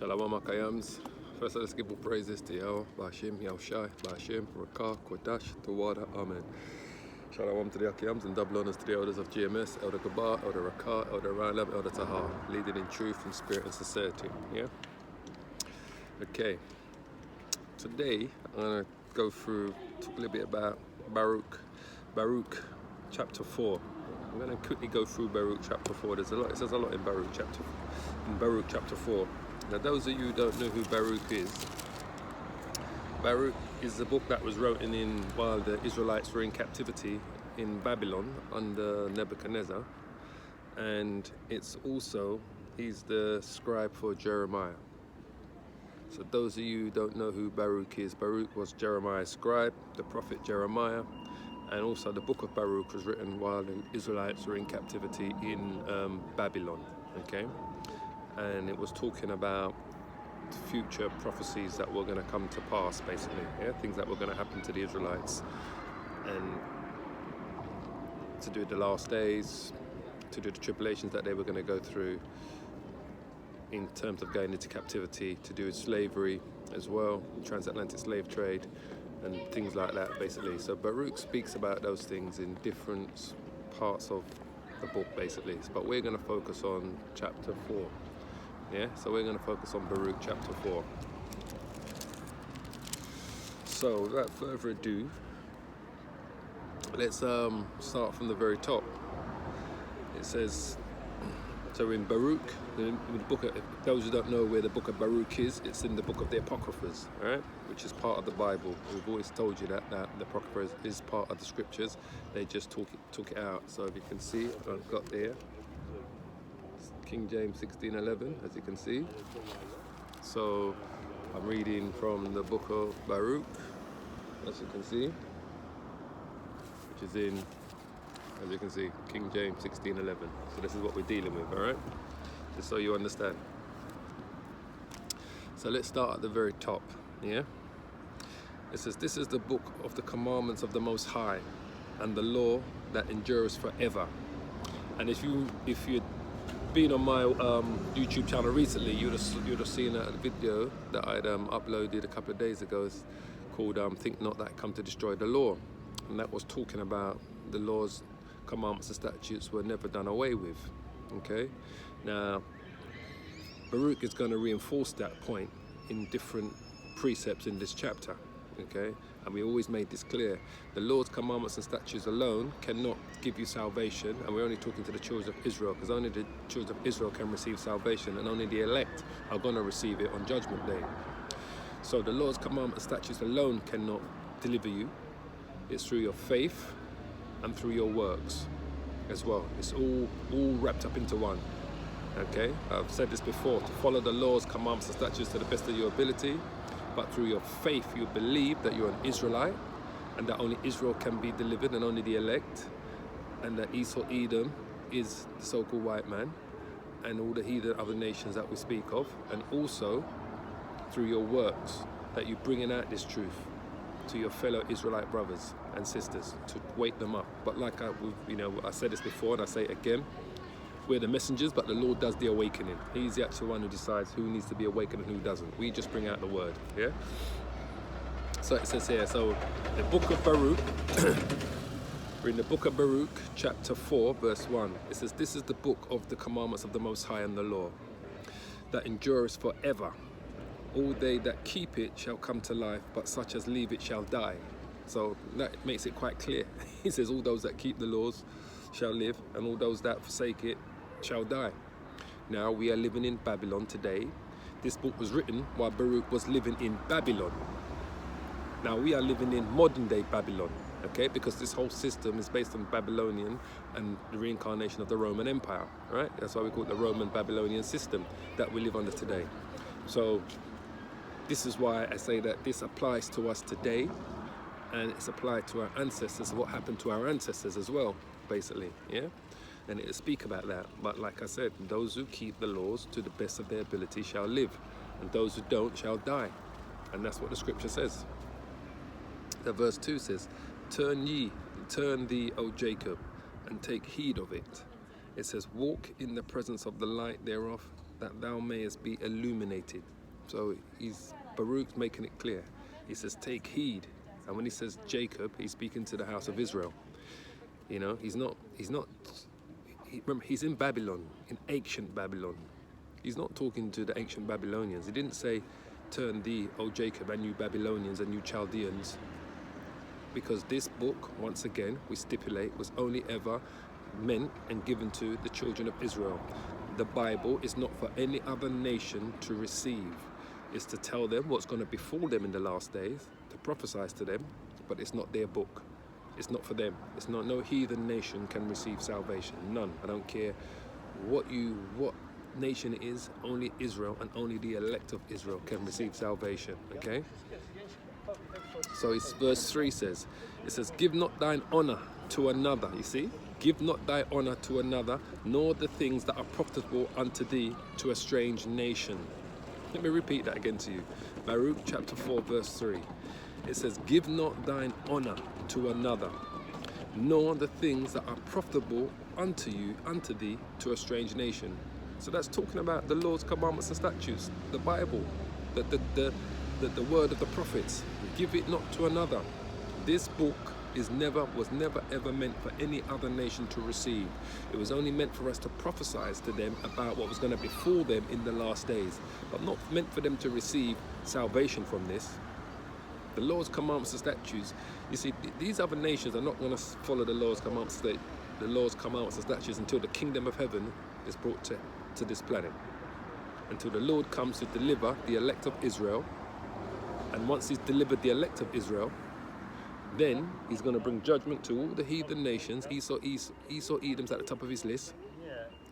Shalom Akayams. First, let's give all praises to Yahweh, Bashim, Yahushai, Bashim, Rakah, Kodash, Tawada, Amen. Shalom to the Akayams and double honors to the elders of GMS, Elder Gabar, Elder Rakah, Elder Railam, Elder Tahar, leading in truth and spirit and sincerity. Yeah? Okay. Today, I'm going to go through, talk a little bit about Baruch chapter 4. I'm going to quickly go through Baruch chapter 4. There's a lot, it says a lot in Baruch chapter 4. Now, those of you who don't know who Baruch is the book that was written in while the Israelites were in captivity in Babylon under Nebuchadnezzar, and it's also, he's the scribe for Jeremiah. So those of you who don't know who Baruch was Jeremiah's scribe, the prophet Jeremiah, and also the book of Baruch was written while the Israelites were in captivity in Babylon, okay? And it was talking about future prophecies that were going to come to pass, basically, yeah? Things that were going to happen to the Israelites, and to do with the last days, to do with the tribulations that they were going to go through in terms of going into captivity, to do with slavery as well, transatlantic slave trade, and things like that, basically. So Baruch speaks about those things in different parts of the book, basically. But we're going to focus on chapter 4. Yeah, so we're going to focus on Baruch chapter 4. So without further ado, let's start from the very top. It says, so in Baruch, in the book of, those who don't know where the book of Baruch is, it's in the book of the Apocryphas, right? Which is part of the Bible. We've always told you that the Apocrypha is part of the scriptures. They just took it out. So if you can see, I've got there, King James 16:11, as you can see. So I'm reading from the book of Baruch, as you can see, which is in, as you can see, King James 16:11. So this is what we're dealing with, all right? Just so you understand. So let's start at the very top, yeah? It says, this is the book of the commandments of the Most High and the law that endures forever. And if you'd been on my YouTube channel recently, you'd have seen a video that I'd uploaded a couple of days ago. It's called Think Not That I Come to Destroy the Law. And that was talking about the laws, commandments and statutes were never done away with, okay? Now, Baruch is going to reinforce that point in different precepts in this chapter, okay? And we always made this clear. The laws, commandments and statutes alone cannot give you salvation, and we're only talking to the children of Israel, because only the children of Israel can receive salvation, and only the elect are going to receive it on Judgment Day. So the laws, commandments, statutes alone cannot deliver you. It's through your faith and through your works as well. It's all wrapped up into one, okay? I've said this before, to follow the laws, commandments and statutes to the best of your ability, but through your faith you believe that you're an Israelite and that only Israel can be delivered and only the elect, and that Esau Edom is the so-called white man and all the heathen other nations that we speak of, and also through your works that you're bringing out this truth to your fellow Israelite brothers and sisters to wake them up. But like I said this before and I say it again, we're the messengers, but the Lord does the awakening. He's the actual one who decides who needs to be awakened and who doesn't. We just bring out the word, yeah? So it says here, so the book of Baruch, we're in the book of Baruch, chapter 4, verse 1. It says, this is the book of the commandments of the Most High and the law that endures forever. All they that keep it shall come to life, but such as leave it shall die. So that makes it quite clear. He says, all those that keep the laws shall live, and all those that forsake it shall die. Now we are living in Babylon today. This book was written while Baruch was living in Babylon. Now we are living in modern day Babylon, okay? Because this whole system is based on Babylonian and the reincarnation of the Roman Empire, right? That's why we call it the Roman Babylonian system that we live under today. So this is why I say that this applies to us today, and it's applied to our ancestors, what happened to our ancestors as well, basically, yeah? And it'll speak about that. But like I said, those who keep the laws to the best of their ability shall live, and those who don't shall die. And that's what the scripture says. The verse 2 says, turn thee, O Jacob, and take heed of it. It says, walk in the presence of the light thereof, that thou mayest be illuminated. So Baruch's making it clear. He says, take heed. And when he says Jacob, he's speaking to the house of Israel. You know, remember, he's in Babylon, in ancient Babylon. He's not talking to the ancient Babylonians. He didn't say, turn thee, O Jacob, and you Babylonians and you Chaldeans. Because this book, once again, we stipulate, was only ever meant and given to the children of Israel. The Bible is not for any other nation to receive. It's to tell them what's going to befall them in the last days, to prophesy to them, but it's not their book. It's not for them. It's not, no heathen nation can receive salvation. None. I don't care what nation it is, only Israel and only the elect of Israel can receive salvation. Okay? So it's verse 3 says, it says, give not thine honor to another. You see? Give not thy honor to another, nor the things that are profitable unto thee to a strange nation. Let me repeat that again to you. Baruch chapter 4 verse 3. It says, give not thine honor to another, nor the things that are profitable unto thee to a strange nation. So that's talking about the Lord's commandments and statutes, the Bible, the word of the prophets. Give it not to another. This book was never ever meant for any other nation to receive. It was only meant for us to prophesy to them about what was going to befall them in the last days, but not meant for them to receive salvation from this. The Lord's commandments and statutes, you see, these other nations are not going to follow the Lord's commandments and statutes until the kingdom of heaven is brought to this planet, until the Lord comes to deliver the elect of Israel. And once he's delivered the elect of Israel, then he's going to bring judgment to all the heathen nations. Esau, Edom's at the top of his list.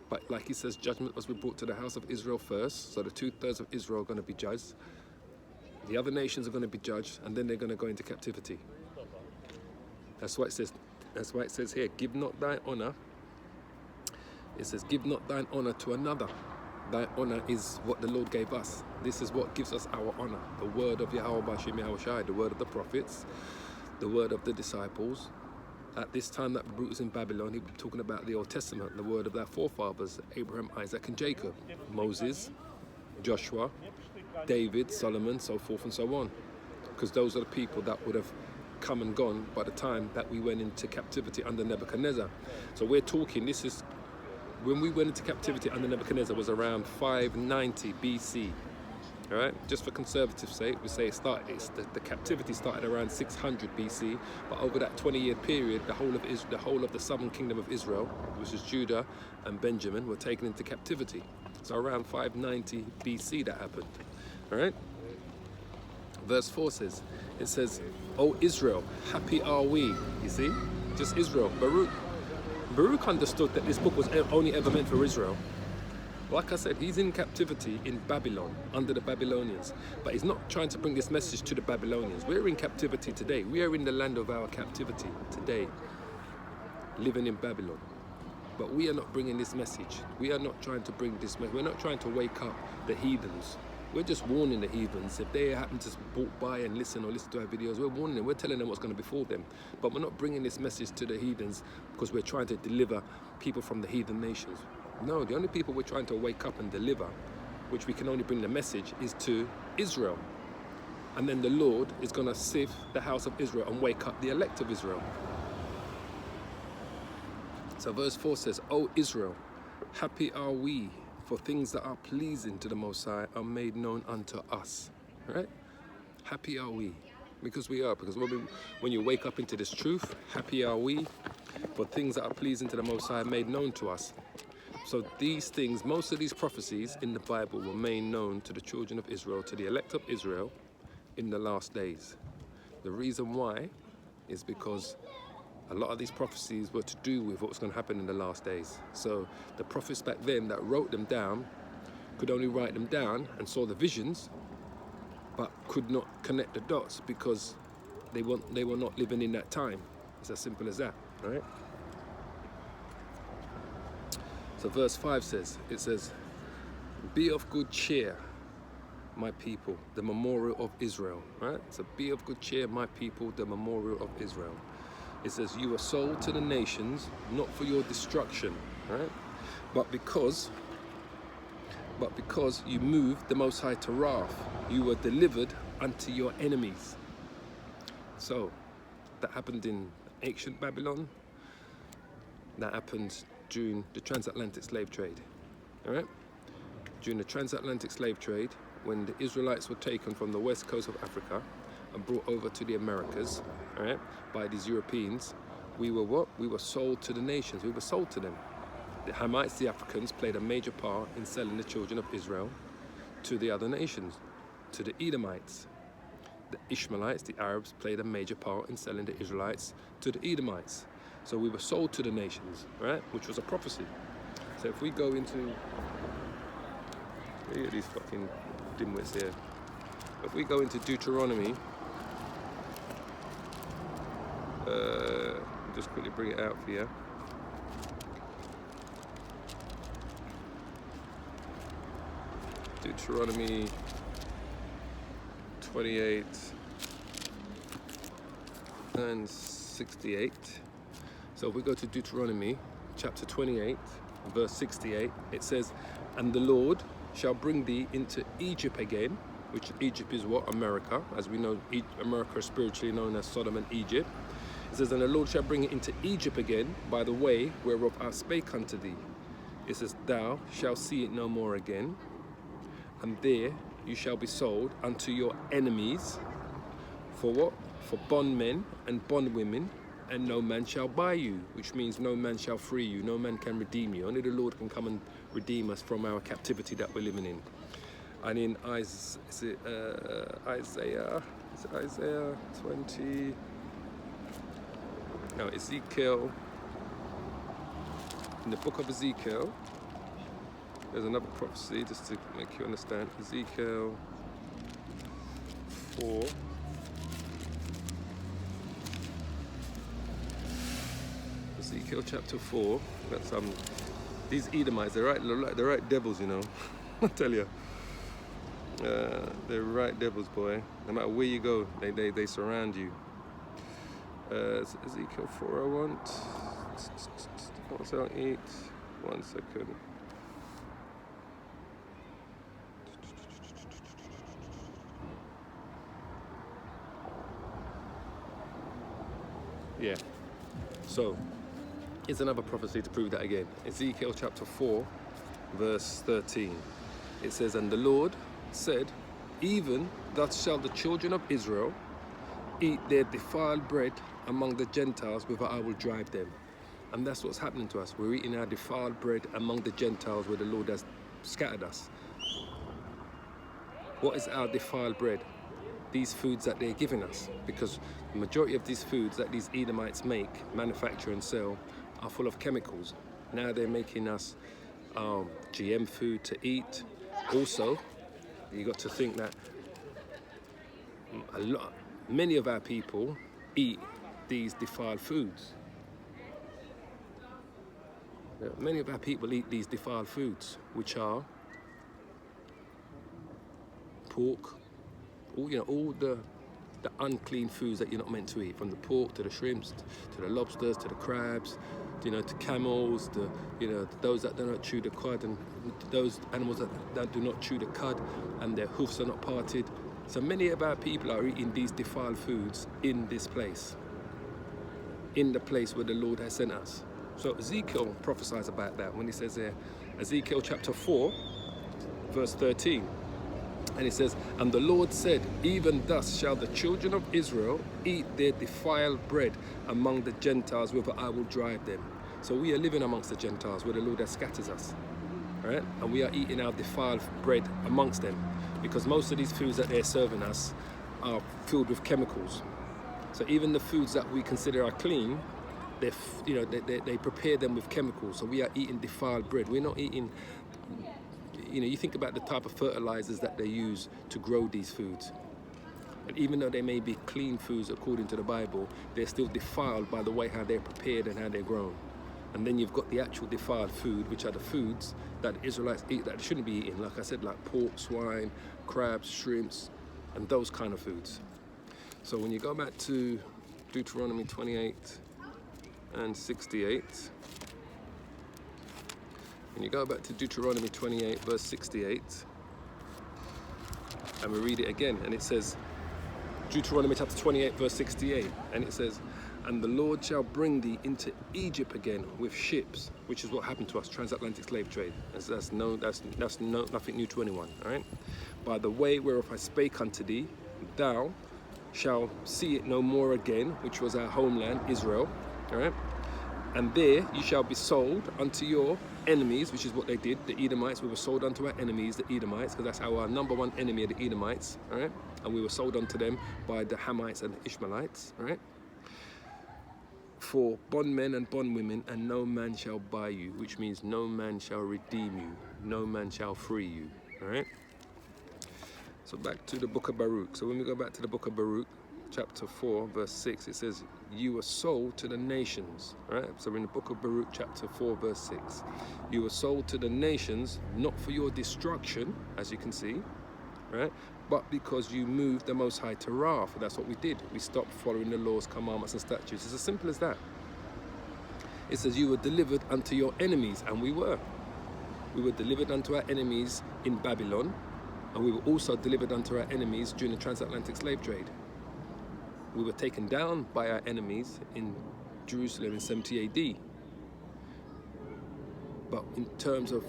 But like he says, judgment must be brought to the house of Israel first. So the 2/3 of Israel are going to be judged. The other nations are going to be judged, and then they're going to go into captivity. That's why it says. That's why it says here, give not thine honor. It says, give not thine honor to another. Thy honor is what the Lord gave us. This is what gives us our honor. The word of Yahweh Bashim Yahushai, the word of the prophets, the word of the disciples. At this time that Baruch was in Babylon, he was talking about the Old Testament, the word of their forefathers, Abraham, Isaac, and Jacob, Moses, Joshua, David, Solomon, so forth and so on. Because those are the people that would have come and gone by the time that we went into captivity under Nebuchadnezzar. So we're talking, this is, when we went into captivity under Nebuchadnezzar was around 590 BC. All right, just for conservative sake, we say the captivity started around 600 BC, but over that 20-year period, the whole of the southern kingdom of Israel, which is Judah and Benjamin, were taken into captivity. So around 590 BC that happened. All right. Verse 4 says, it says, "O Israel, happy are we." You see, just Israel. Baruch understood that this book was only ever meant for Israel. Like I said, he's in captivity in Babylon, under the Babylonians. But he's not trying to bring this message to the Babylonians. We're in captivity today. We are in the land of our captivity today, living in Babylon. But we are not bringing this message. We are not trying to bring this message. We're not trying to wake up the heathens. We're just warning the heathens. If they happen to walk by and listen to our videos, we're warning them. We're telling them what's going to befall them. But we're not bringing this message to the heathens because we're trying to deliver people from the heathen nations. No, the only people we're trying to wake up and deliver, which we can only bring the message, is to Israel. And then the Lord is going to sift the house of Israel and wake up the elect of Israel. So verse 4 says, "O Israel, happy are we, for things that are pleasing to the Most High are made known unto us." Right? Happy are we, because we are. Because when you wake up into this truth, happy are we, for things that are pleasing to the Most High are made known to us. So these things, most of these prophecies in the Bible were made known to the children of Israel, to the elect of Israel in the last days. The reason why is because a lot of these prophecies were to do with what was going to happen in the last days. So the prophets back then that wrote them down could only write them down and saw the visions, but could not connect the dots because they were not living in that time. It's as simple as that, right? So verse 5 says, it says, "Be of good cheer, my people, the memorial of Israel." Right? So be of good cheer, my people, the memorial of Israel. It says, "You were sold to the nations, not for your destruction," right? But because but because you moved the Most High to wrath, you were delivered unto your enemies. So that happened in ancient Babylon. That happened during the transatlantic slave trade. All right? During the transatlantic slave trade, when the Israelites were taken from the west coast of Africa and brought over to the Americas, all right, by these Europeans, we were what? We were sold to the nations. We were sold to them. The Hamites, the Africans, played a major part in selling the children of Israel to the other nations, to the Edomites. The Ishmaelites, the Arabs, played a major part in selling the Israelites to the Edomites. So we were sold to the nations, right? Which was a prophecy. So if we go into, look at these fucking dimwits here. If we go into Deuteronomy, just quickly bring it out for you. Deuteronomy 28 and 68. So if we go to Deuteronomy chapter 28, verse 68, it says, "And the Lord shall bring thee into Egypt again," which Egypt is what? America. As we know, America is spiritually known as Sodom and Egypt. It says, "And the Lord shall bring it into Egypt again by the way whereof I spake unto thee." It says, "Thou shalt see it no more again, and there you shall be sold unto your enemies for what? For bondmen and bondwomen, and no man shall buy you," which means no man shall free you, no man can redeem you. Only the Lord can come and redeem us from our captivity that we're living in. And in Isaiah 20, no, Ezekiel, in the book of Ezekiel, there's another prophecy just to make you understand. Ezekiel 4. Ezekiel chapter 4. That's these Edomites, they're right devils, you know. I tell you. They're right devils, boy. No matter where you go, they surround you. Ezekiel 4, I want. What's I'll eat? 1 second. Yeah. So, here's another prophecy to prove that again. Ezekiel chapter 4, verse 13. It says, "And the Lord said, even thus shall the children of Israel eat their defiled bread among the Gentiles, whither I will drive them." And that's what's happening to us. We're eating our defiled bread among the Gentiles where the Lord has scattered us. What is our defiled bread? These foods that they're giving us, because the majority of these foods that these Edomites make, manufacture and sell are full of chemicals. Now they're making us GM food to eat. Also, you got to think that many of our people eat these defiled foods. Many of our people eat these defiled foods, which are pork, all the unclean foods that you're not meant to eat, from the pork to the shrimps, to the lobsters, to the crabs, to camels, to those that do not chew the cud, and those animals that do not chew the cud, and their hoofs are not parted. So many of our people are eating these defiled foods in this place, in the place where the Lord has sent us. So Ezekiel prophesies about that when he says there, Ezekiel chapter 4, verse 13. And he says, "And the Lord said, even thus shall the children of Israel eat their defiled bread among the Gentiles, whither I will drive them." So we are living amongst the Gentiles where the Lord has scattered us. Right? And we are eating our defiled bread amongst them, because most of these foods that they're serving us are filled with chemicals. So even the foods that we consider are clean, they prepare them with chemicals. So we are eating defiled bread. We're not eating. You think about the type of fertilizers that they use to grow these foods. And even though they may be clean foods according to the Bible, they're still defiled by the way how they're prepared and how they're grown. And then you've got the actual defiled food, which are the foods that the Israelites eat that they shouldn't be eating. Like I said, like pork, swine, crabs, shrimps, and those kind of foods. So when you go back to Deuteronomy 28 and 68, When you go back to Deuteronomy 28, verse 68, and we read it again, and it says, Deuteronomy chapter 28, verse 68, and it says, and the Lord shall bring thee into Egypt again with ships, which is what happened to us, transatlantic slave trade. That's nothing new to anyone, all right? By the way whereof I spake unto thee, thou shalt see it no more again, which was our homeland, Israel, all right? And there you shall be sold unto your enemies, which is what they did, the Edomites. We were sold unto our enemies, the Edomites, because that's our number one enemy, the Edomites, all right? And we were sold unto them by the Hamites and the Ishmaelites, all right? For bondmen and bondwomen, and no man shall buy you, which means no man shall redeem you, no man shall free you, all right? So back to the book of Baruch. So when we go back to the book of Baruch, chapter 4, verse 6, it says, you were sold to the nations, right? So in the book of Baruch, chapter 4, verse 6, you were sold to the nations, not for your destruction, as you can see, right? But because you moved the Most High to wrath. That's what we did. We stopped following the laws, commandments, and statutes. It's as simple as that. It says, you were delivered unto your enemies, and we were. We were delivered unto our enemies in Babylon, and we were also delivered unto our enemies during the transatlantic slave trade. We were taken down by our enemies in Jerusalem in 70 AD. But in terms of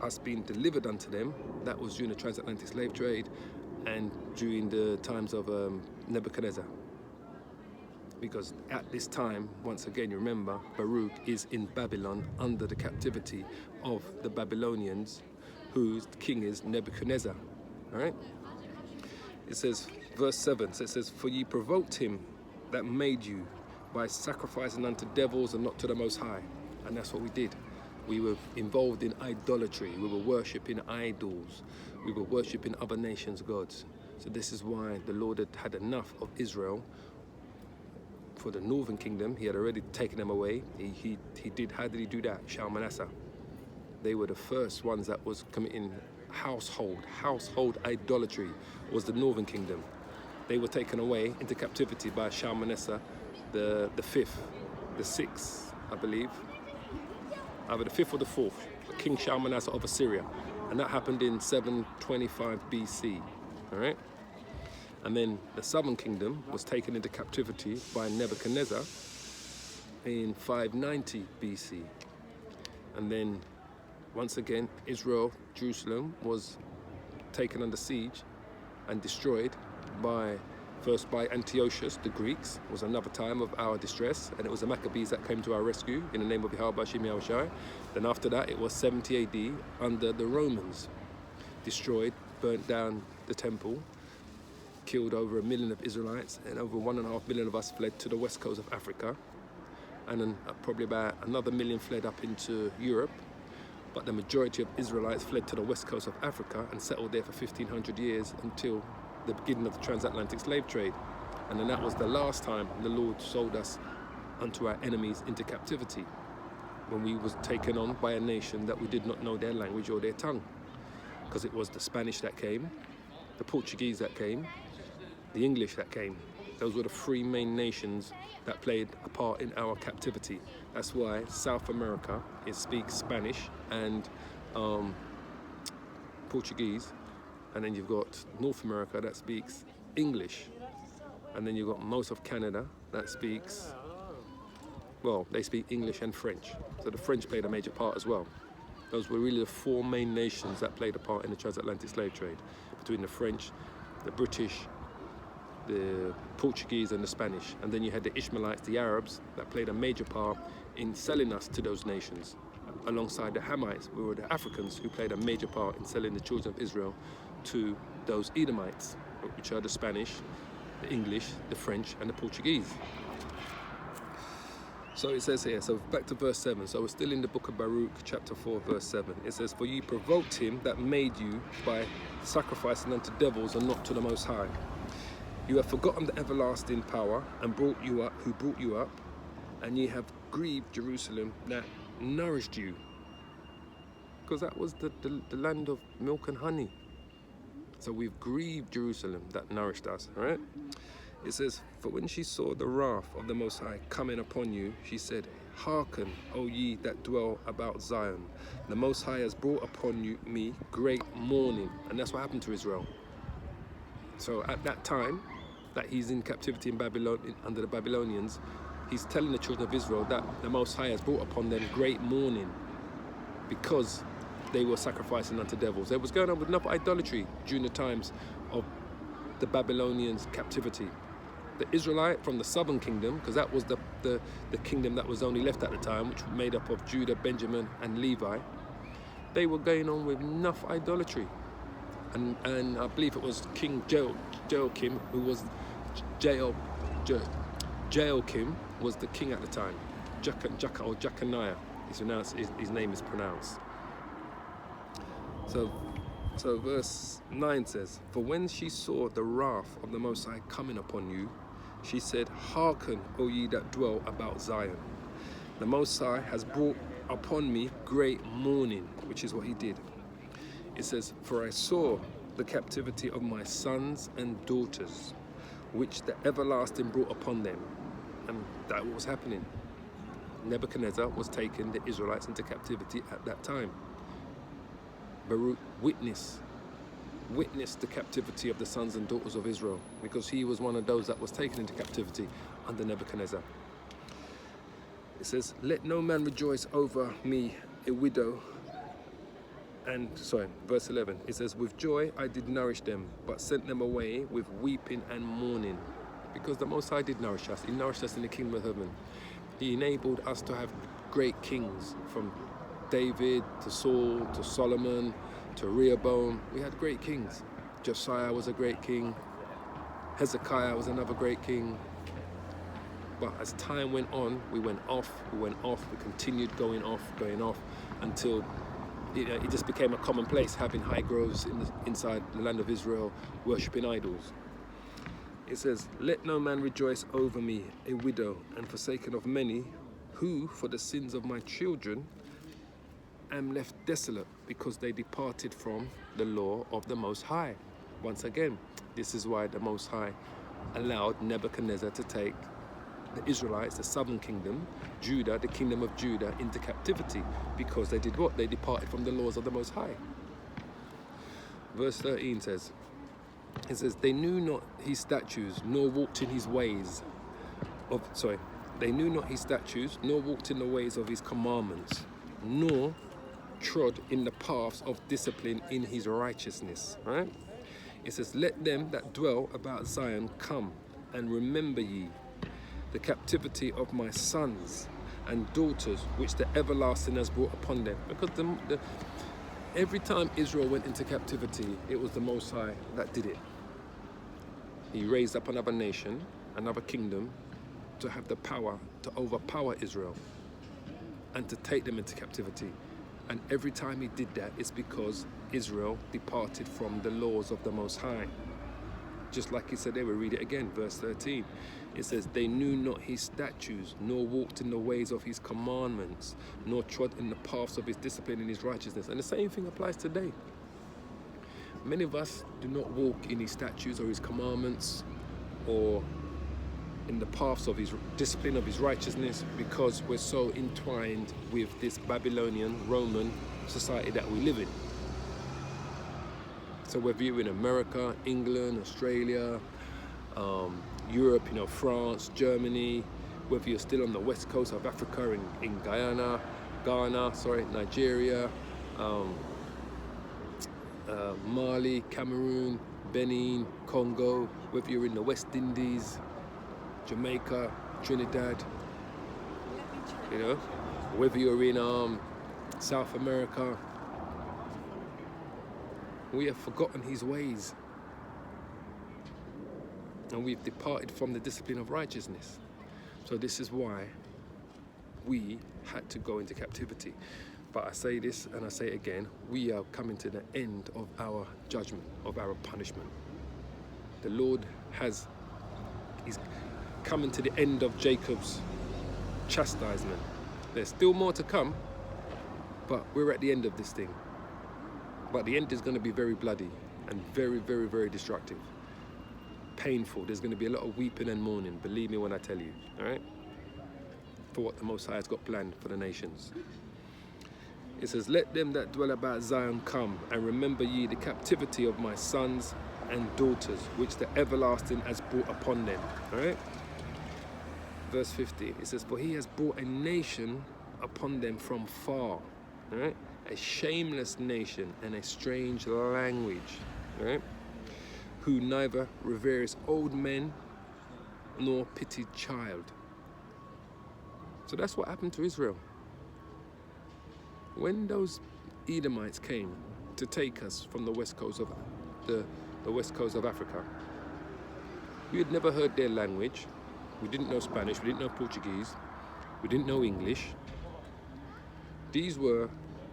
us being delivered unto them, that was during the transatlantic slave trade and during the times of Nebuchadnezzar. Because at this time, once again, you remember, Baruch is in Babylon under the captivity of the Babylonians, whose king is Nebuchadnezzar. All right? It says, verse 7, so it says, for ye provoked him that made you by sacrificing unto devils and not to the Most High. And that's what we did. We were involved in idolatry. We were worshipping idols. We were worshipping other nations' gods. So this is why the Lord had enough of Israel. For the northern kingdom, he had already taken them away. How did he do that? Shalmaneser. They were the first ones that was committing household idolatry, was the northern kingdom. They were taken away into captivity by Shalmaneser, the fifth, the sixth, I believe. Either the fifth or the fourth, King Shalmaneser of Assyria. And that happened in 725 BC, all right? And then the southern kingdom was taken into captivity by Nebuchadnezzar in 590 BC. And then, once again, Israel, Jerusalem, was taken under siege and destroyed first by Antiochus, the Greeks. It was another time of our distress, and it was the Maccabees that came to our rescue in the name of Yahweh Hashem Yahushai. Then after that, it was 70 AD under the Romans. Destroyed, burnt down the temple, killed over 1 million of Israelites, and over 1.5 million of us fled to the west coast of Africa. And then probably about another 1 million fled up into Europe. But the majority of Israelites fled to the west coast of Africa and settled there for 1,500 years until the beginning of the transatlantic slave trade. And then that was the last time the Lord sold us unto our enemies into captivity, when we was taken on by a nation that we did not know their language or their tongue. Because it was the Spanish that came, the Portuguese that came, the English that came. Those were the three main nations that played a part in our captivity. That's why South America speaks Spanish and Portuguese. And then you've got North America that speaks English. And then you've got most of Canada that speaks, well, they speak English and French. So the French played a major part as well. Those were really the four main nations that played a part in the transatlantic slave trade, between the French, the British, the Portuguese and the Spanish. And then you had the Ishmaelites, the Arabs, that played a major part in selling us to those nations. Alongside the Hamites, we were the Africans who played a major part in selling the children of Israel to those Edomites, which are the Spanish, the English, the French, and the Portuguese. So it says here, so back to verse 7. So we're still in the book of Baruch, chapter 4, verse 7. It says, for ye provoked him that made you by sacrificing unto devils and not to the Most High. You have forgotten the everlasting power and who brought you up, and ye have grieved Jerusalem that nourished you. Because that was the land of milk and honey. So we've grieved Jerusalem that nourished us, all right? It says, for when she saw the wrath of the Most High coming upon you, she said, hearken, O ye that dwell about Zion. The Most High has brought upon me great mourning. And that's what happened to Israel. So at that time that he's in captivity in Babylon, under the Babylonians, he's telling the children of Israel that the Most High has brought upon them great mourning because they were sacrificing unto devils. There was going on with enough idolatry during the times of the Babylonians' captivity. The Israelite from the southern kingdom, because that was the kingdom that was only left at the time, which was made up of Judah, Benjamin, and Levi, they were going on with enough idolatry. And I believe it was King Joachim, who was Joachim was the king at the time. Jeconiah, his name is pronounced. So verse 9 says, For when she saw the wrath of the Most High coming upon you, she said, Hearken, O ye that dwell about Zion. The Most High has brought upon me great mourning, which is what he did. It says, For I saw the captivity of my sons and daughters, which the everlasting brought upon them. And that was happening. Nebuchadnezzar was taking the Israelites into captivity at that time. Baruch witnessed the captivity of the sons and daughters of Israel, because he was one of those that was taken into captivity under Nebuchadnezzar. It says, Let no man rejoice over me, a widow. Verse 11, it says, With joy I did nourish them, but sent them away with weeping and mourning. Because the Most High did nourish us. He nourished us in the kingdom of heaven. He enabled us to have great kings, from David to Saul to Solomon to Rehoboam. We had great kings. Josiah was a great king. Hezekiah was another great king. But as time went on, we went off, we continued going off, until it just became a commonplace, having high groves inside the land of Israel, worshipping idols. It says, Let no man rejoice over me, a widow, and forsaken of many, who, for the sins of my children, am left desolate, because they departed from the law of the Most High. Once again, this is why the Most High allowed Nebuchadnezzar to take the Israelites, the southern kingdom, Judah, the kingdom of Judah, into captivity, because they did what? They departed from the laws of the Most High. Verse 13 says, They knew not his statutes, nor walked in his ways. They knew not his statutes, nor walked in the ways of his commandments, nor trod in the paths of discipline in his righteousness. Right? It says, Let them that dwell about Zion come, and remember ye the captivity of my sons and daughters, which the everlasting has brought upon them. Because every time Israel went into captivity, it was the Most High that did it. He raised up another nation, another kingdom, to have the power to overpower Israel and to take them into captivity. And every time he did that, it's because Israel departed from the laws of the Most High. Just like he said there, we read it again, verse 13. It says, They knew not his statutes, nor walked in the ways of his commandments, nor trod in the paths of his discipline and his righteousness. And the same thing applies today. Many of us do not walk in his statutes or his commandments, or in the paths of his discipline, of his righteousness, because we're so entwined with this Babylonian, Roman society that we live in. So whether you're in America, England, Australia, Europe, France, Germany, whether you're still on the west coast of Africa, in Ghana, Nigeria, Mali, Cameroon, Benin, Congo, whether you're in the West Indies, Jamaica, Trinidad, whether you're in South America, we have forgotten his ways, and we've departed from the discipline of righteousness. So this is why we had to go into captivity. But I say this and I say it again, we are coming to the end of our judgment, of our punishment. The Lord he's coming to the end of Jacob's chastisement. There's still more to come, but we're at the end of this thing. But the end is going to be very bloody and very, very, very destructive. Painful. There's going to be a lot of weeping and mourning. Believe me when I tell you. All right? for what the Most High has got planned for the nations. It says, let them that dwell about Zion come, and remember ye the captivity of my sons and daughters, which the everlasting has brought upon them. All right? Verse 15, it says, for he has brought a nation upon them from far. All right? A shameless nation and a strange language. All right? Who neither reveres old men nor pitied child. So that's what happened to Israel. When those Edomites came to take us from the west coast of the west coast of Africa, we had never heard their language. We didn't know Spanish, we didn't know Portuguese, we didn't know English. They were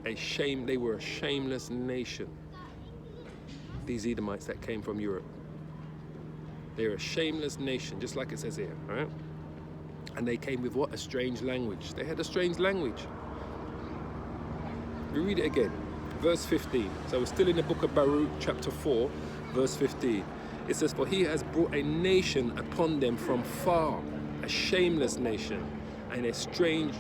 a shameless nation. These Edomites that came from Europe. They're a shameless nation, just like it says here, right? And they came with what? A strange language. They had a strange language. We read it again, verse 15. So we're still in the book of Baruch, chapter 4, verse 15. It says, for he has brought a nation upon them from far, a shameless nation, and a strange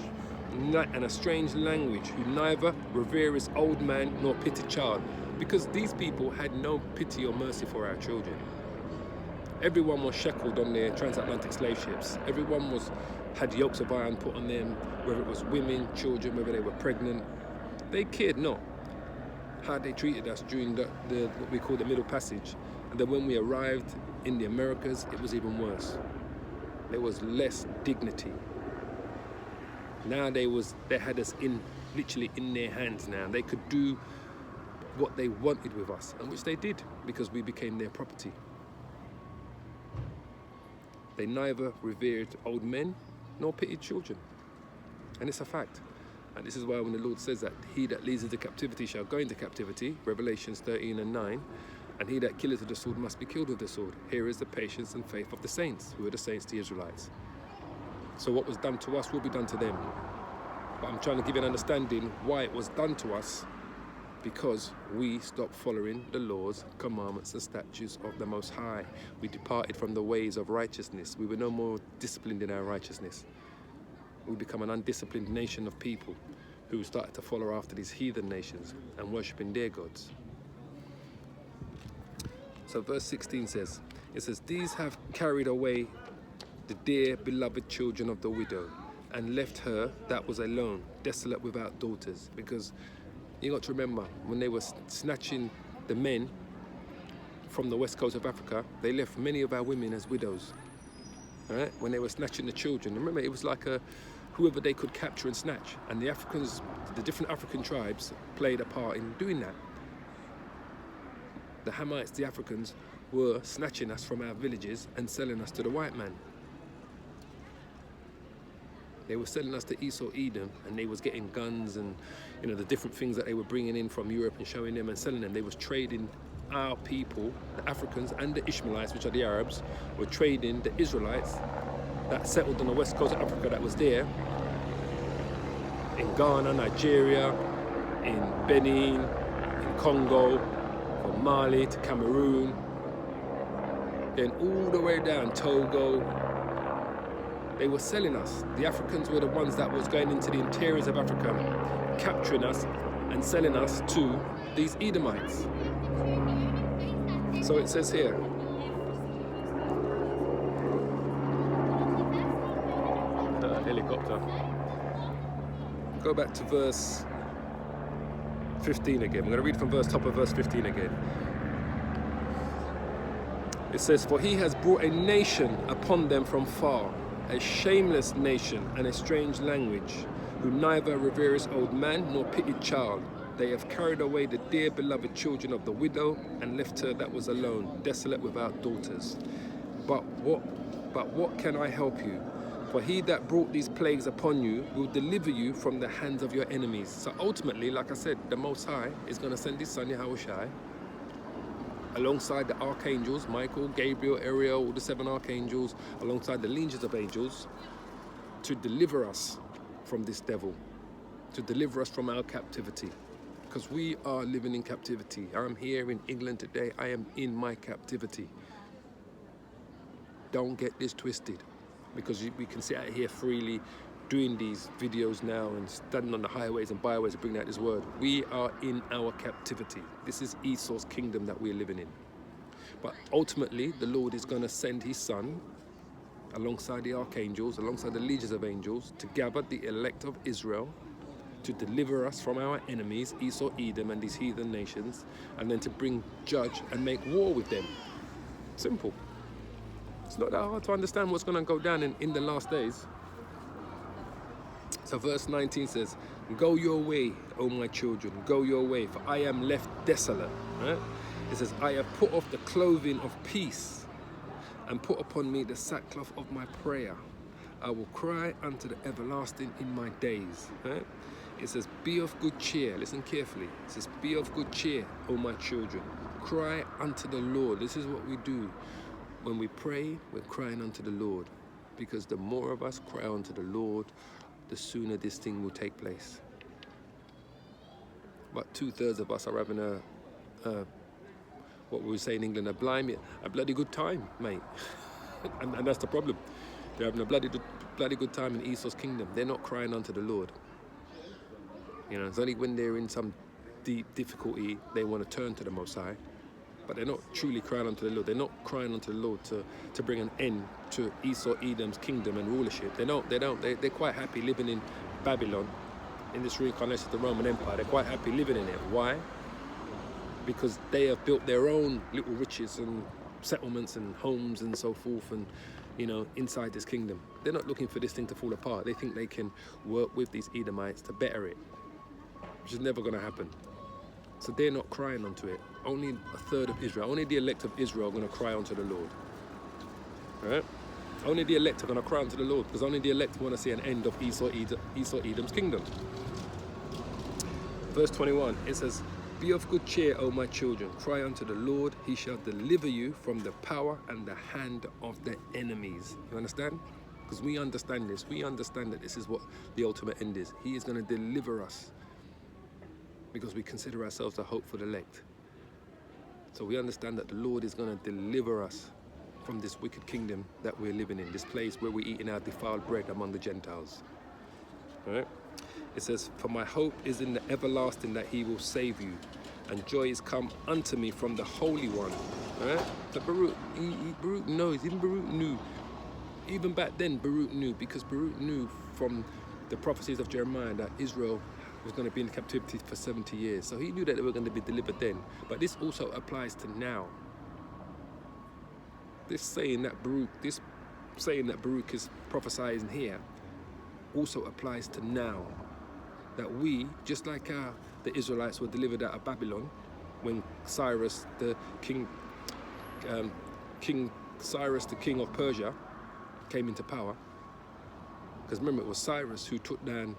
language, who neither reveres old man nor pity child. Because these people had no pity or mercy for our children. Everyone was shackled on their transatlantic slave ships. Everyone had yokes of iron put on them, whether it was women, children, whether they were pregnant. They cared not how they treated us during the what we call the Middle Passage. And then when we arrived in the Americas, it was even worse. There was less dignity. Now they had us literally in their hands now. They could do what they wanted with us, and which they did, because we became their property. They neither revered old men nor pitied children. And it's a fact. And this is why when the Lord says that he that leads into captivity shall go into captivity, Revelations 13 and 9, and he that killeth with the sword must be killed with the sword. Here is the patience and faith of the saints, who are the saints, the Israelites. So what was done to us will be done to them. But I'm trying to give you an understanding why it was done to us, because we stopped following the laws, commandments, and statutes of the Most High. We departed from the ways of righteousness. We were no more disciplined in our righteousness. We become an undisciplined nation of people who started to follow after these heathen nations and worshipping their gods. So verse 16 says, it says, these have carried away the dear beloved children of the widow, and left her that was alone, desolate without daughters. Because you got to remember, when they were snatching the men from the west coast of Africa, they left many of our women as widows. All right? When they were snatching the children, remember, it was like whoever they could capture and snatch. And the Africans, the different African tribes played a part in doing that. The Hamites, the Africans, were snatching us from our villages and selling us to the white man. They were selling us to Esau, Edom, and they was getting guns and, the different things that they were bringing in from Europe and showing them and selling them. They was trading our people, the Africans and the Ishmaelites, which are the Arabs, were trading the Israelites that settled on the west coast of Africa that was there, in Ghana, Nigeria, in Benin, in Congo, from Mali to Cameroon, then all the way down Togo. They were selling us. The Africans were the ones that was going into the interiors of Africa, capturing us and selling us to these Edomites. So it says here, helicopter. Go back to verse 15 again. I'm going to read from top of verse 15 again. It says, for he has brought a nation upon them from far, a shameless nation and a strange language, who neither reveres old man nor pitied child. They have carried away the dear beloved children of the widow, and left her that was alone, desolate without daughters. But what can I help you? For he that brought these plagues upon you will deliver you from the hands of your enemies. So ultimately, like I said, the Most High is going to send his son Yahushai, alongside the archangels, Michael, Gabriel, Ariel, all the 7 archangels, alongside the legions of angels, to deliver us from this devil, to deliver us from our captivity. Because we are living in captivity. I'm here in England today. I am in my captivity. Don't get this twisted. Because we can sit out here freely doing these videos now and standing on the highways and byways to bring out this word. We are in our captivity. This is Esau's kingdom that we're living in. But ultimately, the Lord is going to send his son alongside the archangels, alongside the legions of angels, to gather the elect of Israel, to deliver us from our enemies, Esau, Edom, and these heathen nations, and then to bring judge and make war with them. Simple. It's not that hard to understand what's going to go down in the last days. So verse 19 says, "Go your way, O my children, go your way, for I am left desolate." Right? It says, "I have put off the clothing of peace and put upon me the sackcloth of my prayer. I will cry unto the everlasting in my days." Right? It says, "Be of good cheer." Listen carefully. It says, "Be of good cheer, O my children. Cry unto the Lord." This is what we do. When we pray, we're crying unto the Lord. Because the more of us cry unto the Lord, the sooner this thing will take place. But 2/3 of us are having what we say in England, a bloody good time, mate. and that's the problem. They're having a bloody good time in Esau's kingdom. They're not crying unto the Lord. You know, it's only when they're in some deep difficulty they want to turn to the Most High. But they're not truly crying unto the Lord. They're not crying unto the Lord to bring an end to Esau, Edom's kingdom and rulership. They're quite happy living in Babylon, in this reincarnation of the Roman Empire. They're quite happy living in it. Why? Because they have built their own little riches and settlements and homes and so forth, and inside this kingdom. They're not looking for this thing to fall apart. They think they can work with these Edomites to better it, which is never going to happen. So they're not crying unto it. Only 1/3 of Israel, only the elect of Israel are going to cry unto the Lord. All right? Only the elect are going to cry unto the Lord, because only the elect want to see an end of Esau, Edom's kingdom. Verse 21, it says, "Be of good cheer, O my children. Cry unto the Lord. He shall deliver you from the power and the hand of the enemies." You understand? Because we understand this. We understand that this is what the ultimate end is. He is going to deliver us, because we consider ourselves the hopeful elect. So we understand that the Lord is going to deliver us from this wicked kingdom that we're living in, this place where we're eating our defiled bread among the Gentiles. All right? It says, "For my hope is in the everlasting, that he will save you, and joy is come unto me from the Holy One." All right? So Baruch knows, even Baruch knew. Even back then, Baruch knew, because Baruch knew from the prophecies of Jeremiah that Israel was going to be in captivity for 70 years. So he knew that they were going to be delivered then. But this also applies to now. This saying that Baruch is prophesying here also applies to now. That we, just like the Israelites were delivered out of Babylon when Cyrus, the king of Persia, came into power. Because remember, it was Cyrus who took down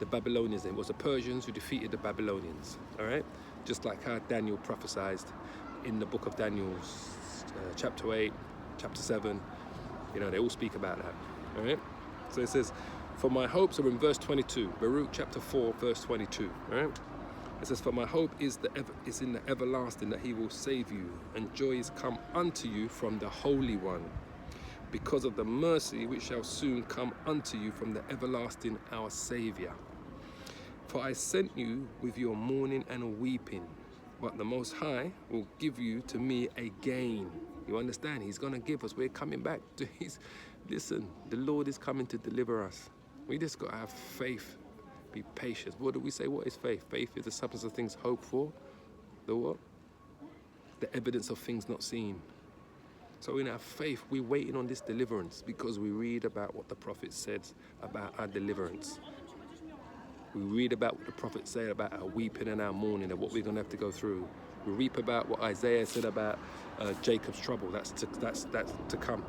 the Babylonians. It was the Persians who defeated the Babylonians. All right? Just like how Daniel prophesied in the book of Daniel, chapter 8, chapter 7. They all speak about that. All right? So it says, "For my hopes are in verse 22. Baruch chapter 4, verse 22. All right? It says, "For my hope is in the everlasting, that he will save you, and joy is come unto you from the Holy One, because of the mercy which shall soon come unto you from the everlasting our Saviour. For I sent you with your mourning and weeping, but the Most High will give you to me again." You understand? He's going to give us. We're coming back to his. Listen, the Lord is coming to deliver us. We just got to have faith, be patient. What do we say? What is faith? Faith is the substance of things hoped for. The what? The evidence of things not seen. So in our faith, we're waiting on this deliverance, because we read about what the prophet said about our deliverance. We read about what the prophet said about our weeping and our mourning and what we're going to have to go through. We read about what Isaiah said about Jacob's trouble. That's to come.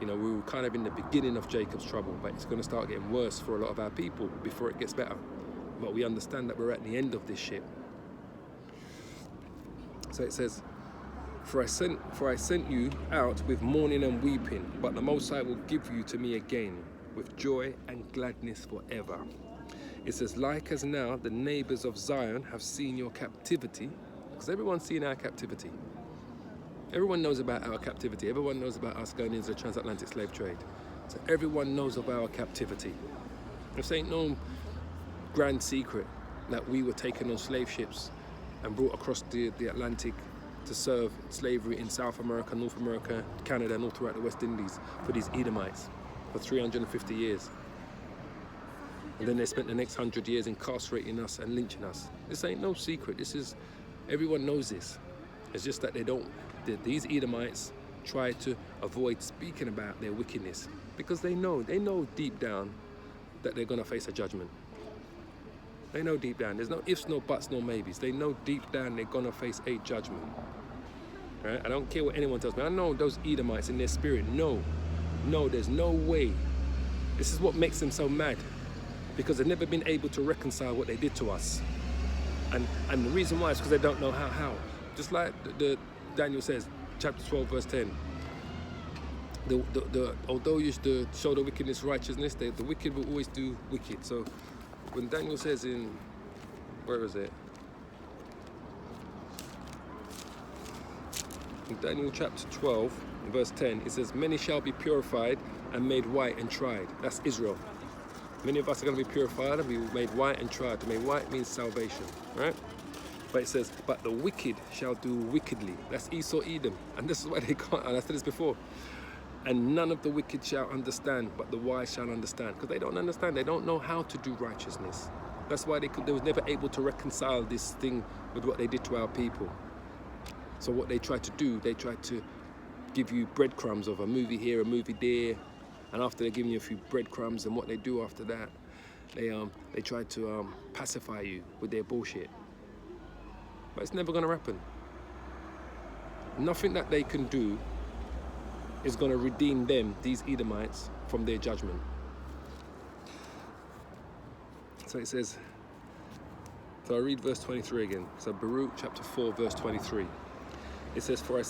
We were kind of in the beginning of Jacob's trouble, but it's going to start getting worse for a lot of our people before it gets better. But we understand that we're at the end of this shit. So it says, For I sent you out with mourning and weeping, but the Most High will give you to me again with joy and gladness forever. It says, "Like as now the neighbors of Zion have seen your captivity," because everyone's seen our captivity. Everyone knows about our captivity. Everyone knows about us going into the transatlantic slave trade. So everyone knows of our captivity. This ain't no grand secret that we were taken on slave ships and brought across the Atlantic to serve slavery in South America, North America, Canada, and all throughout the West Indies for these Edomites for 350 years. And then they spent the next 100 years incarcerating us and lynching us. This ain't no secret. Everyone knows this. It's just that these Edomites try to avoid speaking about their wickedness because they know deep down that they're going to face a judgment. They know deep down. There's no ifs, no buts, no maybes. They know deep down they're going to face a judgment. Right? I don't care what anyone tells me. I know those Edomites in their spirit know. No, there's no way. This is what makes them so mad, because they've never been able to reconcile what they did to us. And the reason why is because they don't know how. Just like the Daniel says, chapter 12, verse 10. Although you used to show the wickedness righteousness, the wicked will always do wicked. So when Daniel says in, where is it? In Daniel chapter 12, verse 10, it says, many shall be purified and made white and tried. That's Israel. Many of us are going to be purified and be made white and tried. Made white means salvation, right? But it says, but the wicked shall do wickedly. That's Esau, Edom. And this is why they can't, and I said this before. And none of the wicked shall understand, but the wise shall understand. Because they don't understand. They don't know how to do righteousness. That's why they was never able to reconcile this thing with what they did to our people. So what they tried to do, they tried to give you breadcrumbs of a movie here, a movie there. And after they're giving you a few breadcrumbs, and what they do after that, they try to pacify you with their bullshit. But it's never going to happen. Nothing that they can do is going to redeem them, these Edomites, from their judgment. So it says, so I read verse 23 again. So Baruch chapter 4, verse 23. It says, For I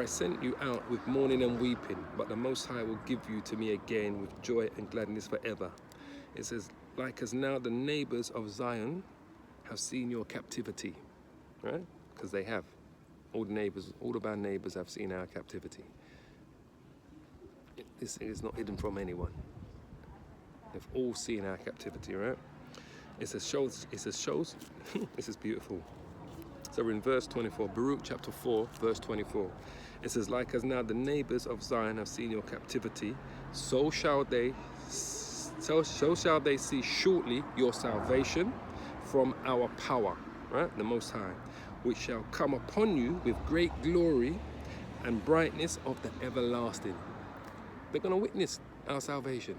sent you out with mourning and weeping, but the Most High will give you to me again with joy and gladness forever. It says, like as now the neighbors of Zion have seen your captivity, right? Because they have. All of our neighbors have seen our captivity. This is not hidden from anyone. They've all seen our captivity, right? It says, this is beautiful. So we're in verse 24, Baruch chapter 4, verse 24. It says, like as now the neighbors of Zion have seen your captivity, so shall they see shortly your salvation from our power, right? The Most High, which shall come upon you with great glory and brightness of the everlasting. They're going to witness our salvation.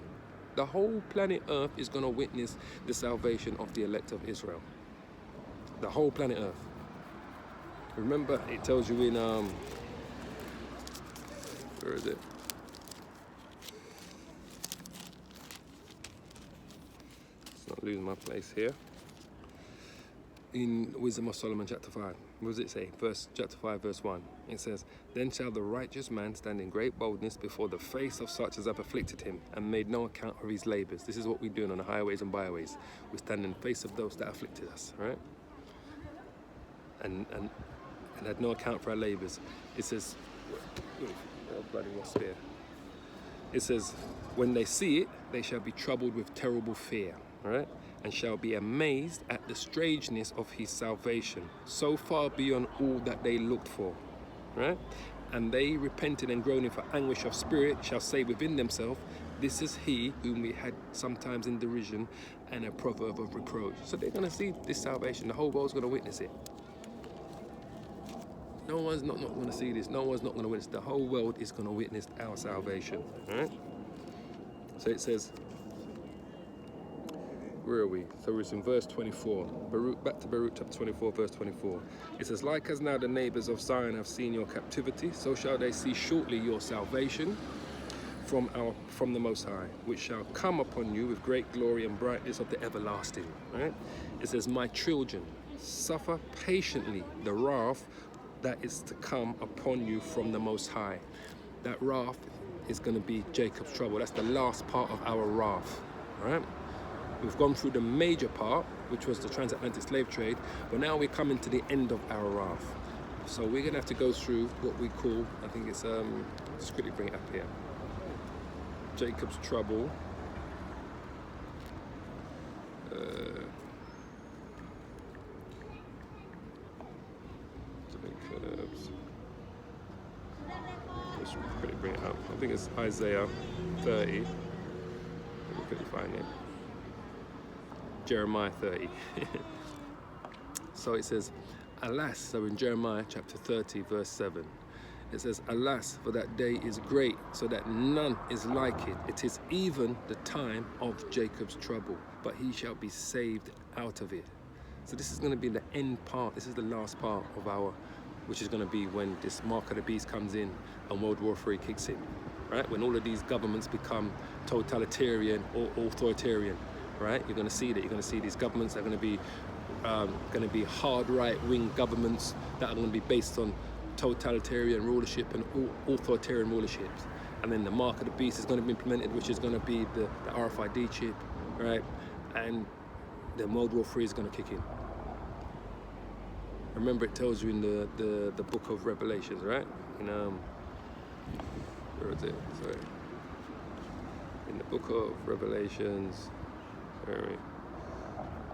The whole planet Earth is going to witness the salvation of the elect of Israel. The whole planet Earth. Remember, it tells you in, where is it? It's not losing my place here. In Wisdom of Solomon, chapter 5. What does it say? Chapter 5, verse 1. It says, then shall the righteous man stand in great boldness before the face of such as have afflicted him and made no account of his labors. This is what we're doing on the highways and byways. We stand in the face of those that afflicted us, right? And had no account for our labors. It says, oh, bloody wasp here. It says, when they see it, they shall be troubled with terrible fear, right? And shall be amazed at the strangeness of his salvation, so far beyond all that they looked for, right? And they, repenting and groaning for anguish of spirit, shall say within themselves, this is he whom we had sometimes in derision and a proverb of reproach. So they're going to see this salvation. The whole world's going to witness it. No one's not going to see this. No one's not going to witness. The whole world is going to witness our salvation, right? So it says, where are we? So it's in verse 24. Back to Baruch chapter 24, verse 24. It says, like as now the neighbors of Zion have seen your captivity, so shall they see shortly your salvation from the Most High, which shall come upon you with great glory and brightness of the everlasting. Right? It says, my children, suffer patiently the wrath that is to come upon you from the Most High. That wrath is going to be Jacob's trouble. That's the last part of our wrath. Right? We've gone through the major part, which was the transatlantic slave trade, but now we're coming to the end of our wrath. So we're going to have to go through what we call, I think it's, just quickly bring it up here. Jacob's trouble. Let's quickly bring it up. I think it's Isaiah 30. Let me quickly find it. Jeremiah 30. So it says, alas, so in Jeremiah chapter 30, verse 7, it says, alas, for that day is great, so that none is like it. It is even the time of Jacob's trouble, but he shall be saved out of it. So this is going to be the end part. This is the last part of our, which is going to be when this mark of the beast comes in and World War III kicks in, right? When all of these governments become totalitarian or authoritarian, right? You're going to see that. You're going to see these governments are going to be hard right-wing governments that are going to be based on totalitarian rulership and authoritarian rulerships. And then the mark of the beast is going to be implemented, which is going to be the RFID chip, right? And then World War III is going to kick in. Remember, it tells you in the book of Revelations, right? Where is it? Sorry. In the book of Revelations,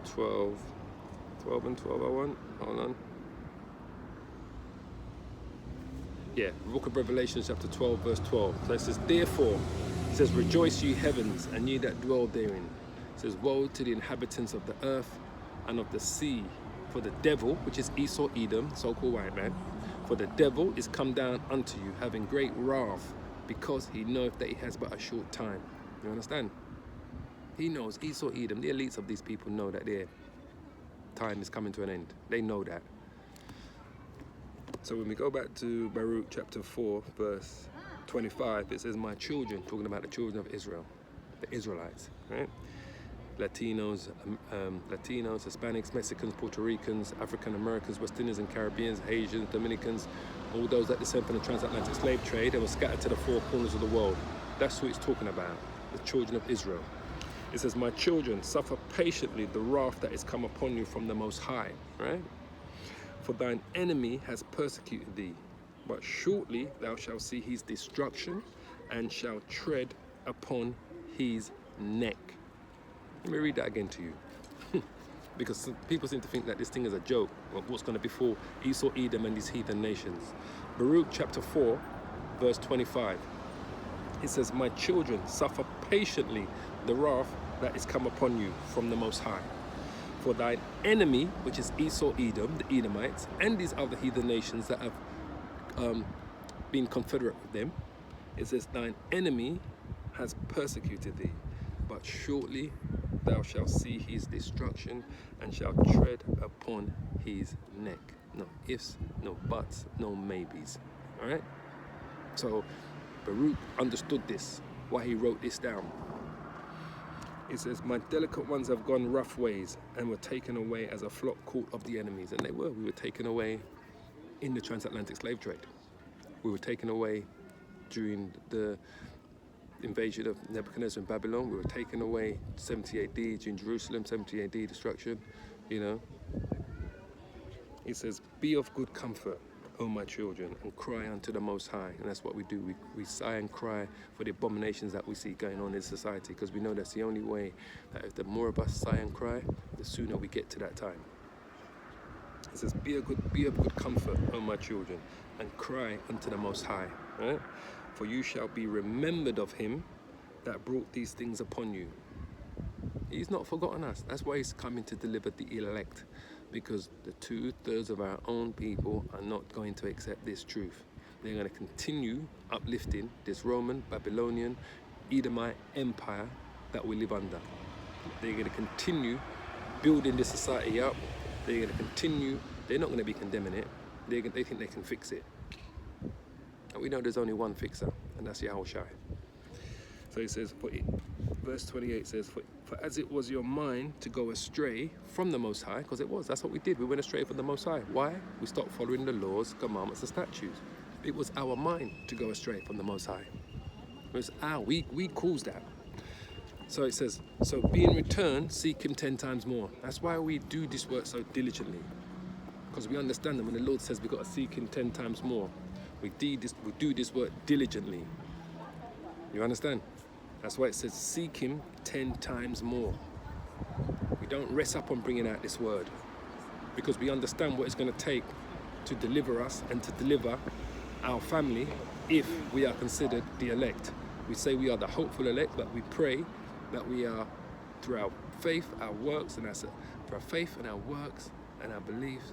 12 and 12 I want. Hold on. Yeah, the book of Revelation, chapter 12, verse 12. So it says, therefore, it says, rejoice ye heavens, and ye that dwell therein. It says, woe to the inhabitants of the earth and of the sea, for the devil, which is Esau Edom, so-called white man, for the devil is come down unto you, having great wrath, because he knoweth that he has but a short time. You understand? He knows, Esau Edom, the elites of these people know that their time is coming to an end. They know that. So when we go back to Baruch chapter 4, verse 25, it says, my children, talking about the children of Israel, the Israelites, right? Latinos, Hispanics, Mexicans, Puerto Ricans, African Americans, West Indians and Caribbeans, Haitians, Dominicans, all those that descend from the transatlantic slave trade and were scattered to the four corners of the world. That's who it's talking about, the children of Israel. It says, my children, suffer patiently the wrath that is come upon you from the Most High, right? For thine enemy has persecuted thee, but shortly thou shalt see his destruction and shalt tread upon his neck. Let me read that again to you. Because people seem to think that this thing is a joke, what's going to befall Esau, Edom, and these heathen nations. Baruch chapter 4, verse 25. It says, my children, suffer patiently the wrath that is come upon you from the Most High. For thine enemy, which is Esau, Edom, the Edomites, and these other heathen nations that have been confederate with them, it says, thine enemy has persecuted thee, but shortly thou shalt see his destruction and shalt tread upon his neck. No ifs, no buts, no maybes. All right? So Baruch understood this, why he wrote this down. It says, my delicate ones have gone rough ways and were taken away as a flock caught of the enemies. And they were. We were taken away in the transatlantic slave trade. We were taken away during the invasion of Nebuchadnezzar in Babylon. We were taken away 70 AD during Jerusalem, 70 AD destruction, you know. It says, be of good comfort, O my children, and cry unto the Most High. And that's what we do. We sigh and cry for the abominations that we see going on in society, because we know that's the only way that if the more of us sigh and cry, the sooner we get to that time. It says, be of good comfort, O my children, and cry unto the Most High. Right? For you shall be remembered of him that brought these things upon you. He's not forgotten us. That's why he's coming to deliver the elect, because the 2/3 of our own people are not going to accept this truth. They're going to continue uplifting this Roman, Babylonian, Edomite empire that we live under. They're going to continue building this society up. They're going to continue. They're not going to be condemning it. They think they can fix it. And we know there's only one fixer, and that's Yahushua. So he says, verse 28 says, for as it was your mind to go astray from the Most High, because it was, that's what we did. We went astray from the Most High. Why? We stopped following the laws, commandments, and statutes. It was our mind to go astray from the Most High. It was we caused that. So it says, so be in return, seek him 10 times more. That's why we do this work so diligently. Because we understand that when the Lord says we've got to seek him 10 times more, we do this work diligently. You understand? That's why it says seek him 10 times more. We don't rest up on bringing out this word because we understand what it's going to take to deliver us and to deliver our family if we are considered the elect. We say we are the hopeful elect, but we pray that we are, through our faith, our works, and through our faith and our works and our beliefs,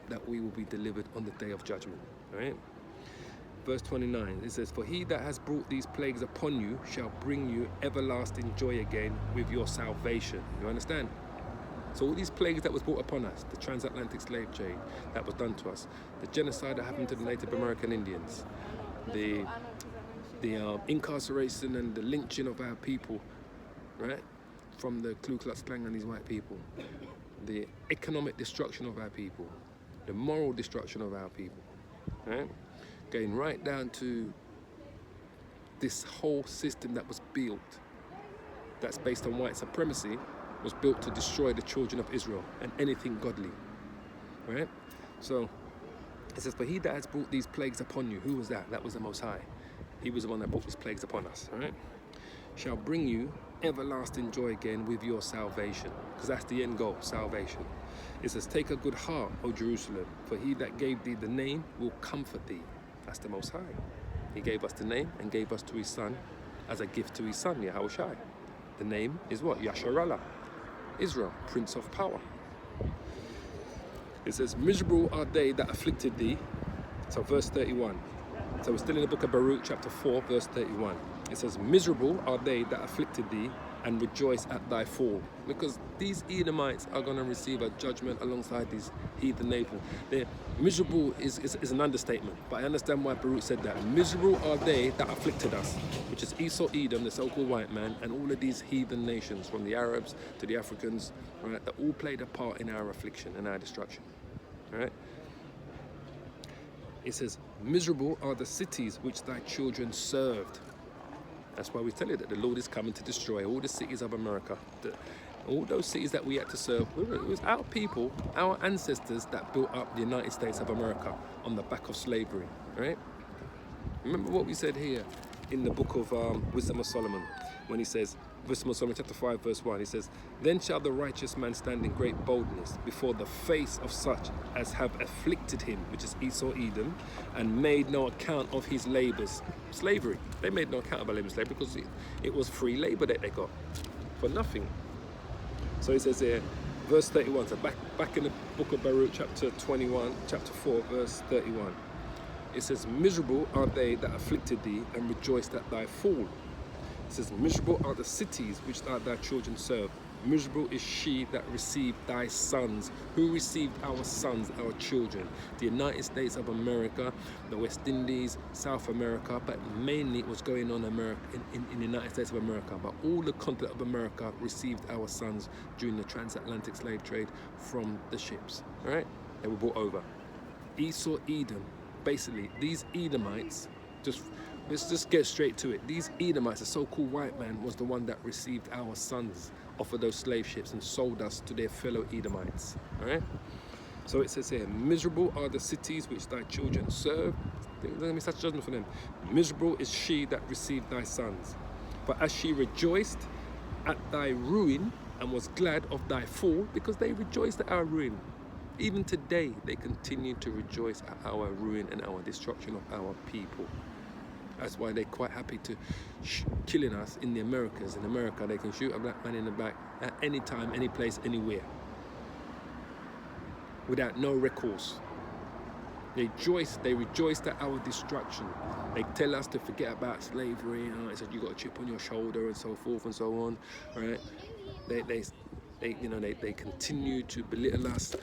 that we will be delivered on the day of judgment. All right? Verse 29, it says, "For he that has brought these plagues upon you shall bring you everlasting joy again with your salvation." You understand? So all these plagues that was brought upon us, the transatlantic slave trade that was done to us, the genocide that happened to the Native American Indians, the incarceration and the lynching of our people, right, from the Ku Klux Klan and these white people, the economic destruction of our people, the moral destruction of our people, right, going right down to this whole system that was built, that's based on white supremacy, was built to destroy the children of Israel and anything godly, right? So it says, "For he that has brought these plagues upon you," who was that? That was the Most High. He was the one that brought these plagues upon us, right? "Shall bring you everlasting joy again with your salvation," because that's the end goal, salvation. It says, "Take a good heart, O Jerusalem, for he that gave thee the name will comfort thee." That's the Most High. He gave us the name and gave us to his son as a gift to his son, Yahushua. The name is what? Yasharallah. Israel, Prince of Power. It says, "Miserable are they that afflicted thee." So verse 31. So we're still in the book of Baruch, chapter 4, verse 31. It says, "Miserable are they that afflicted thee, and rejoice at thy fall." Because these Edomites are going to receive a judgment alongside these heathen nations. They're miserable is an understatement, but I understand why Baruch said that. Miserable are they that afflicted us, which is Esau, Edom, the so-called white man, and all of these heathen nations, from the Arabs to the Africans, right, that all played a part in our affliction and our destruction. Right? It says, "Miserable are the cities which thy children served." That's why we tell you that the Lord is coming to destroy all the cities of America. All those cities that we had to serve, it was our people, our ancestors that built up the United States of America on the back of slavery, right? Remember what we said here in the book of Wisdom of Solomon, when he says, Wisdom of Solomon chapter 5 verse 1, he says, "Then shall the righteous man stand in great boldness before the face of such as have afflicted him," which is Esau, Edom, "and made no account of his labors." Slavery. They made no account of their labor slavery because it was free labor that they got for nothing. So he says here, verse 31, so back in the book of Baruch, chapter 21, chapter 4, verse 31. It says, "Miserable are they that afflicted thee, and rejoiced at thy fall." It says, "Miserable are the cities which thy children serve. Miserable is she that received thy sons." Who received our sons, our children? The United States of America, the West Indies, South America, but mainly it was going on in the United States of America. But all the continent of America received our sons during the transatlantic slave trade from the ships. All right? They were brought over. Esau, Edom, basically, these Edomites, let's just get straight to it. These Edomites, the so-called white man, was the one that received our sons off of those slave ships and sold us to their fellow Edomites. All right? So it says here, "Miserable are the cities which thy children serve." Let me such judgment for them. "Miserable is she that received thy sons. For as she rejoiced at thy ruin and was glad of thy fall," because they rejoiced at our ruin. Even today, they continue to rejoice at our ruin and our destruction of our people. That's why they're quite happy to killing us in the Americas. In America, they can shoot a black man in the back at any time, any place, anywhere, without no recourse. They rejoiced at our destruction. They tell us to forget about slavery. They said you got a chip on your shoulder and so forth and so on. Right? They continue to belittle us,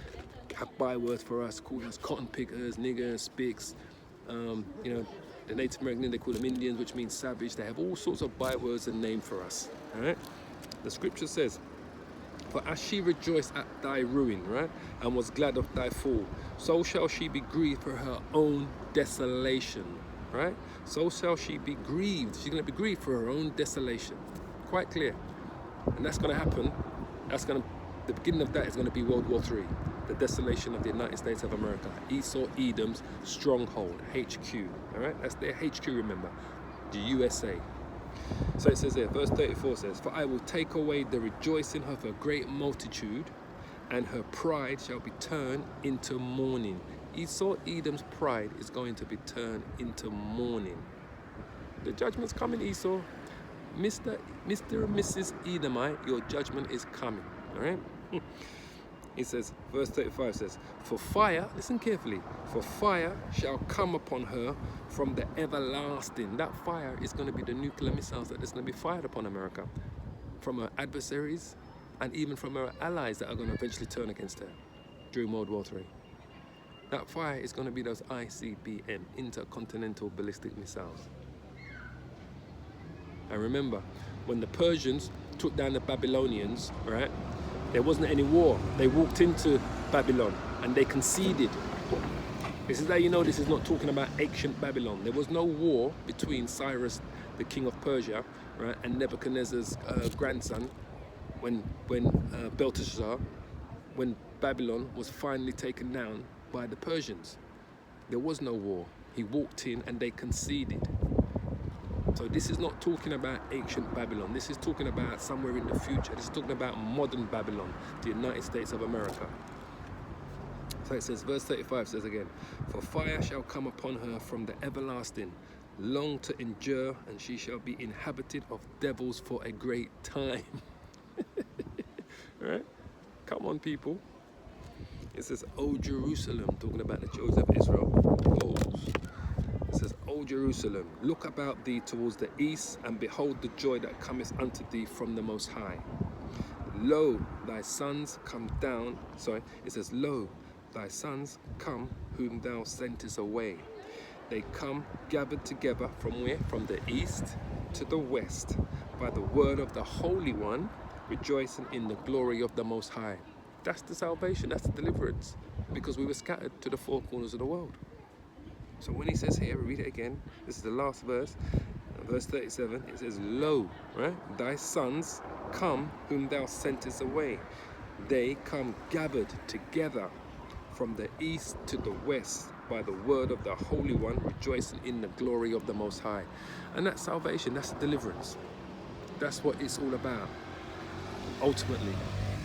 have bywords for us, call us cotton pickers, niggers, spics. The Native American, they call them Indians, which means savage. They have all sorts of bywords and names for us. All right? The scripture says, "For as she rejoiced at thy ruin," right, "and was glad of thy fall, so shall she be grieved for her own desolation." Right? So shall she be grieved. She's going to be grieved for her own desolation. Quite clear. And that's going to happen. The beginning of that is going to be World War III. The desolation of the United States of America. Esau, Edom's stronghold, HQ. All right? That's their HQ, remember. The USA. So it says here, verse 34 says, "For I will take away the rejoicing of her great multitude, and her pride shall be turned into mourning." Esau, Edom's pride is going to be turned into mourning. The judgment's coming, Esau. Mr. and Mrs. Edomite, your judgment is coming. All right? It says, verse 35 says, "For fire," listen carefully, "for fire shall come upon her from the everlasting." That fire is going to be the nuclear missiles that is going to be fired upon America from her adversaries and even from her allies that are going to eventually turn against her during World War III. That fire is going to be those ICBM, intercontinental ballistic missiles. And remember, when the Persians took down the Babylonians, right, there wasn't any war. They walked into Babylon and they conceded. This is how you know this is not talking about ancient Babylon. There was no war between Cyrus, the king of Persia, right, and Nebuchadnezzar's grandson when Belteshazzar, when Babylon was finally taken down by the Persians. There was no war. He walked in and they conceded. So this is not talking about ancient Babylon. This is talking about somewhere in the future. This is talking about modern Babylon, the United States of America. So it says, verse 35 says again, "For fire shall come upon her from the everlasting, long to endure, and she shall be inhabited of devils for a great time." All right? Come on, people. It says, "O Jerusalem," talking about the children of Israel. Pause. It says, "O Jerusalem, look about thee towards the east, and behold the joy that cometh unto thee from the Most High. Lo, thy sons come down." Sorry, it says, "Lo, thy sons come whom thou sentest away. They come gathered together from where? From the east to the west, by the word of the Holy One, rejoicing in the glory of the Most High." That's the salvation, that's the deliverance, because we were scattered to the four corners of the world. So when he says here, read it again, this is the last verse, verse 37, it says, "Lo," right? "Thy sons come whom thou sentest away. They come gathered together from the east to the west, by the word of the Holy One, rejoicing in the glory of the Most High." And that's salvation, that's deliverance. That's what it's all about. Ultimately,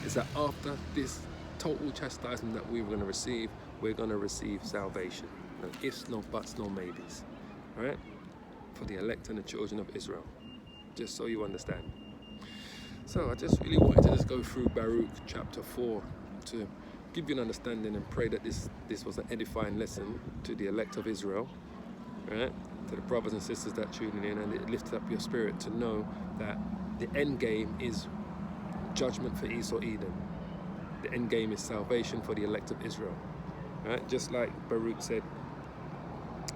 is that after this total chastisement that we're going to receive, we're going to receive salvation. No ifs, no buts, no maybes. All right? For the elect and the children of Israel. Just so you understand. So I just really wanted to just go through Baruch chapter 4 to give you an understanding and pray that this was an edifying lesson to the elect of Israel. Right? To the brothers and sisters that tuning in, and it lifted up your spirit to know that the end game is judgment for Esau, Edom. The end game is salvation for the elect of Israel. Right? Just like Baruch said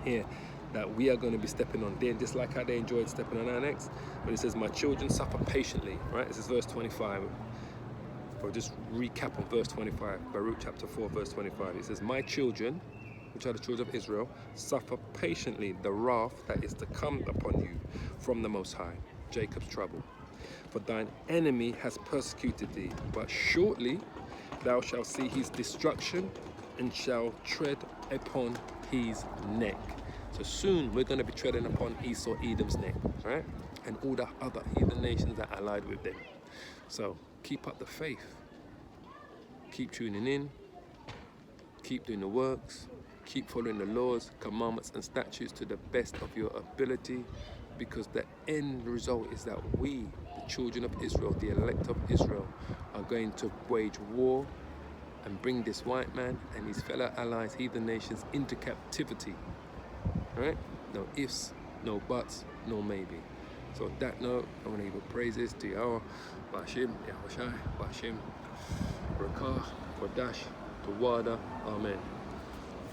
here, that we are going to be stepping on them, just like how they enjoyed stepping on our necks. But it says, "My children suffer patiently." Right? This is verse 25. Or just recap on verse 25. Baruch chapter 4, verse 25. It says, "My children," which are the children of Israel, "suffer patiently the wrath that is to come upon you from the Most High, Jacob's trouble. For thine enemy has persecuted thee, but shortly thou shalt see his destruction and shall tread upon his neck." So soon we're going to be treading upon Esau, Edom's neck, right? And all the other heathen nations that allied with them. So keep up the faith. Keep tuning in. Keep doing the works. Keep following the laws, commandments, and statutes to the best of your ability, because the end result is that we, the children of Israel, the elect of Israel, are going to wage war and bring this white man and his fellow allies, heathen nations, into captivity. All right? No ifs, no buts, no maybe. So on that note, I want to give praises to Yahweh, Bashim, Yahushai, Bashim, Rakah, Kodash, Tawada, Amen.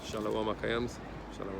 Shalom, Akayams. Shalom.